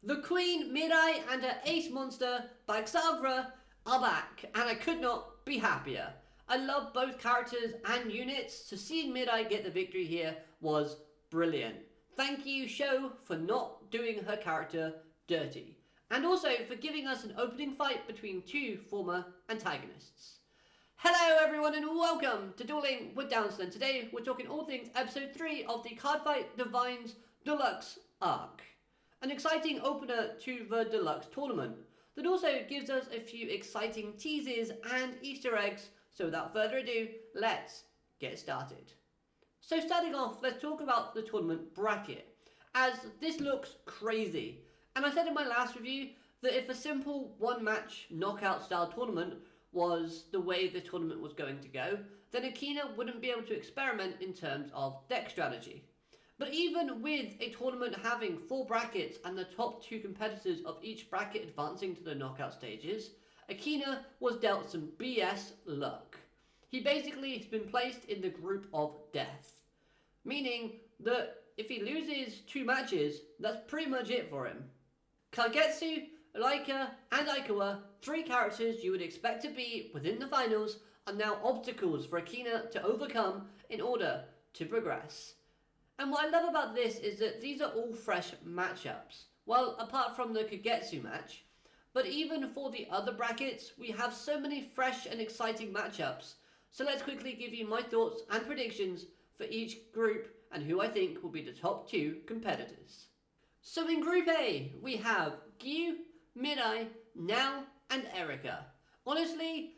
The Queen, Mirei, and her ace monster, Bagsavra, are back, and I could not be happier. I love both characters and units, so seeing Mirei get the victory here was brilliant. Thank you, show, for not doing her character dirty, and also for giving us an opening fight between two former antagonists. Hello everyone and welcome to Dueling with Downstone. Today we're talking all things episode 3 of the Cardfight Divinez Deluxe arc. An exciting opener to the Deluxe tournament that also gives us a few exciting teases and Easter eggs. So without further ado, let's get started. So starting off, let's talk about the tournament bracket, as this looks crazy. And I said in my last review that if a simple one-match knockout style tournament was the way the tournament was going to go, then Akina wouldn't be able to experiment in terms of deck strategy. But even with a tournament having 4 brackets and the top 2 competitors of each bracket advancing to the knockout stages, Akina was dealt some BS luck. He basically has been placed in the group of death, meaning that if he loses 2 matches, that's pretty much it for him. Kagetsu, Laika, and Aikawa, 3 characters you would expect to be within the finals, are now obstacles for Akina to overcome in order to progress. And what I love about this is that these are all fresh matchups. Well, apart from the Kagetsu match, but even for the other brackets, we have so many fresh and exciting matchups. So let's quickly give you my thoughts and predictions for each group and who I think will be the top 2 competitors. So in Group A, we have Gyu, Mirei, Nao, and Erika. Honestly,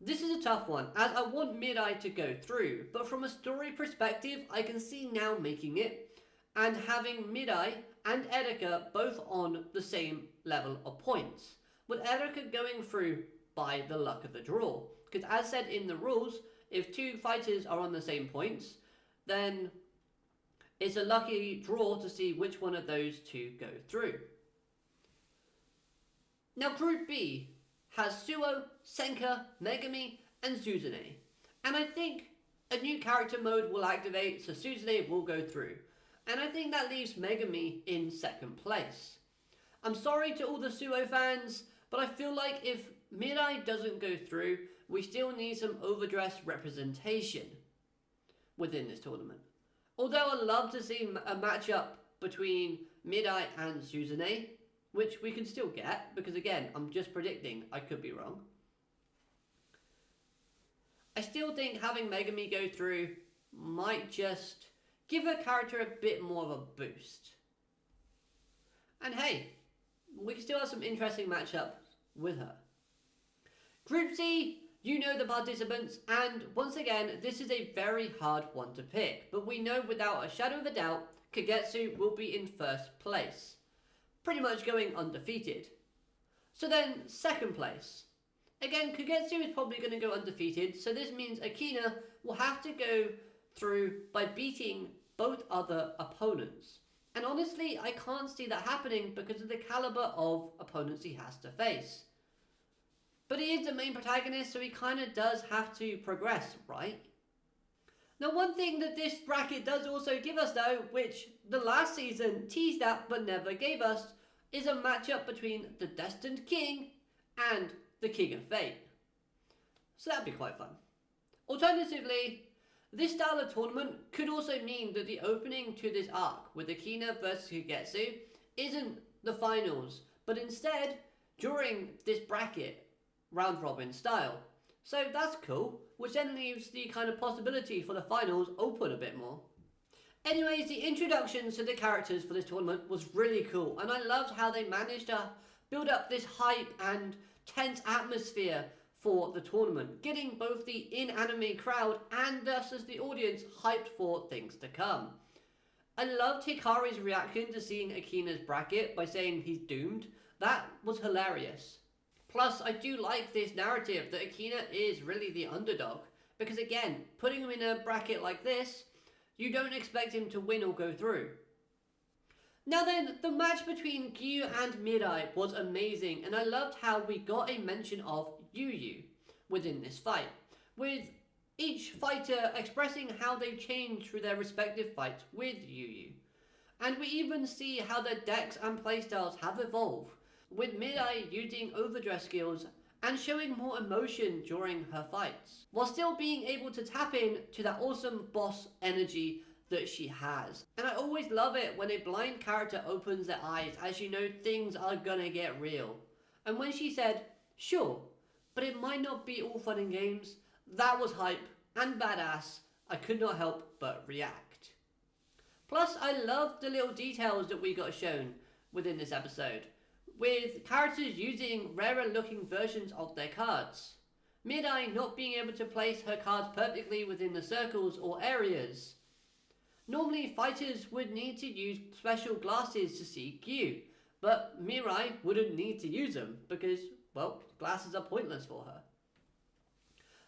this is a tough one, as I want Mirei to go through, but from a story perspective, I can see Nao making it, and having Mirei and Erika both on the same level of points, with Erika going through by the luck of the draw. Because as said in the rules, if 2 fighters are on the same points, then it's a lucky draw to see which one of those 2 go through. Now Group B has Suo, Senka, Megami, and Suzune. And I think a new character mode will activate, so Suzune will go through. And I think that leaves Megami in 2nd place. I'm sorry to all the Suo fans, but I feel like if Mirei doesn't go through, we still need some overdressed representation within this tournament. Although I'd love to see a matchup between Mirei and Suzune, which we can still get, because again, I'm just predicting, I could be wrong. I still think having Megami go through might just give her character a bit more of a boost. And hey, we can still have some interesting matchups with her. Group C, you know the participants, and once again, this is a very hard one to pick, but we know without a shadow of a doubt, Kagetsu will be in 1st place. Pretty much going undefeated. So then, 2nd place. Again, Kagetsu is probably going to go undefeated, so this means Akina will have to go through by beating both other opponents. And honestly, I can't see that happening because of the caliber of opponents he has to face. But he is the main protagonist, so he kind of does have to progress, right? Now, one thing that this bracket does also give us though, which the last season teased at but never gave us, is a matchup between the Destined King and the King of Fate. So that'd be quite fun. Alternatively, this style of tournament could also mean that the opening to this arc with Akina versus Kagetsu isn't the finals, but instead during this bracket, round robin style. So that's cool, which then leaves the kind of possibility for the finals open a bit more. Anyways, the introductions to the characters for this tournament was really cool, and I loved how they managed to build up this hype and tense atmosphere for the tournament, getting both the in-anime crowd and us as the audience hyped for things to come. I loved Hikari's reaction to seeing Akina's bracket by saying he's doomed. That was hilarious. Plus, I do like this narrative that Akina is really the underdog, because again, putting him in a bracket like this, you don't expect him to win or go through. Now then, the match between Gyu and Mirei was amazing, and I loved how we got a mention of Yu within this fight, with each fighter expressing how they changed through their respective fights with Yu. And we even see how their decks and playstyles have evolved, with Mirei using overdress skills and showing more emotion during her fights, while still being able to tap in to that awesome boss energy that she has. And I always love it when a blind character opens their eyes as you know things are gonna get real. And when she said, sure, but it might not be all fun and games, that was hype and badass. I could not help but react. Plus, I love the little details that we got shown within this episode, with characters using rarer looking versions of their cards. Mirei not being able to place her cards perfectly within the circles or areas. Normally, fighters would need to use special glasses to see Gyu, but Mirei wouldn't need to use them because, well, glasses are pointless for her.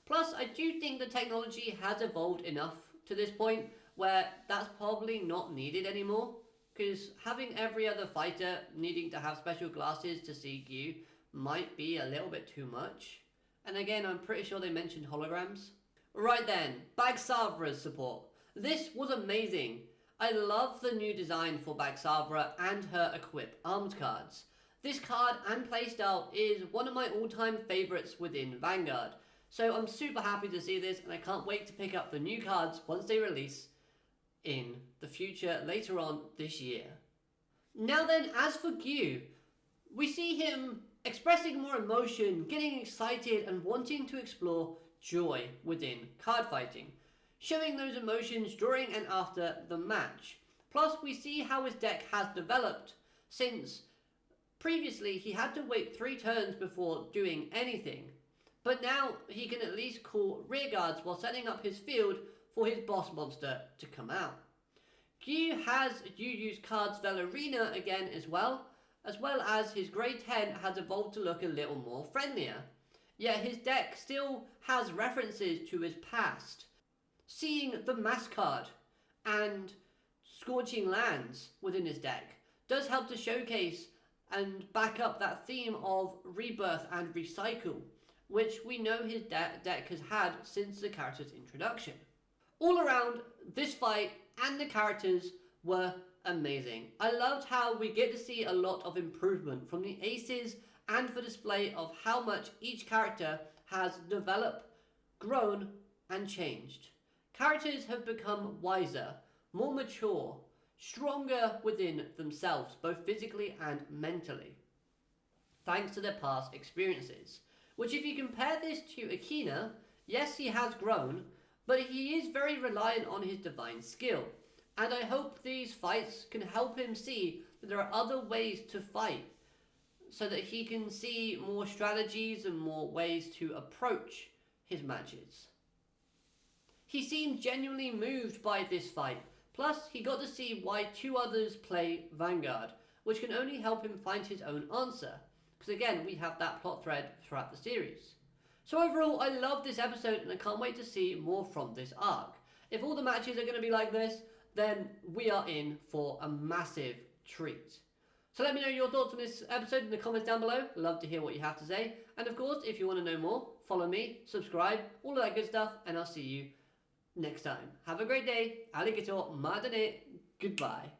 Plus, I do think the technology has evolved enough to this point where that's probably not needed anymore, because having every other fighter needing to have special glasses to see Gyu might be a little bit too much. And again, I'm pretty sure they mentioned holograms. Right then, Bagsavra's support. This was amazing. I love the new design for Bagsavra and her equip armed cards. This card and playstyle is one of my all-time favourites within Vanguard, so I'm super happy to see this and I can't wait to pick up the new cards once they release in the future later on this year. Now then, as for Gyu, we see him expressing more emotion, getting excited and wanting to explore joy within card fighting, showing those emotions during and after the match. Plus we see how his deck has developed, since previously he had to wait 3 turns before doing anything, but now he can at least call rear guards while setting up his field for his boss monster to come out. Gyu has use cards Valerina again as well as his grade 10 has evolved to look a little more friendlier. Yet his deck still has references to his past. Seeing the Mass card and Scorching Lands within his deck does help to showcase and back up that theme of rebirth and recycle, which we know his deck has had since the character's introduction. All around, this fight and the characters were amazing. I loved how we get to see a lot of improvement from the aces and for display of how much each character has developed, grown and changed. Characters have become wiser, more mature, stronger within themselves, both physically and mentally, thanks to their past experiences. Which, if you compare this to Akina, yes, he has grown, but he is very reliant on his divine skill. And I hope these fights can help him see that there are other ways to fight, so that he can see more strategies and more ways to approach his matches. He seemed genuinely moved by this fight, plus he got to see why 2 others play Vanguard, which can only help him find his own answer, because again, we have that plot thread throughout the series. So overall, I love this episode and I can't wait to see more from this arc. If all the matches are going to be like this, then we are in for a massive treat. So let me know your thoughts on this episode in the comments down below. Love to hear what you have to say. And of course, if you want to know more, follow me, subscribe, all of that good stuff, and I'll see you next time. Have a great day. Alligator madane. Goodbye.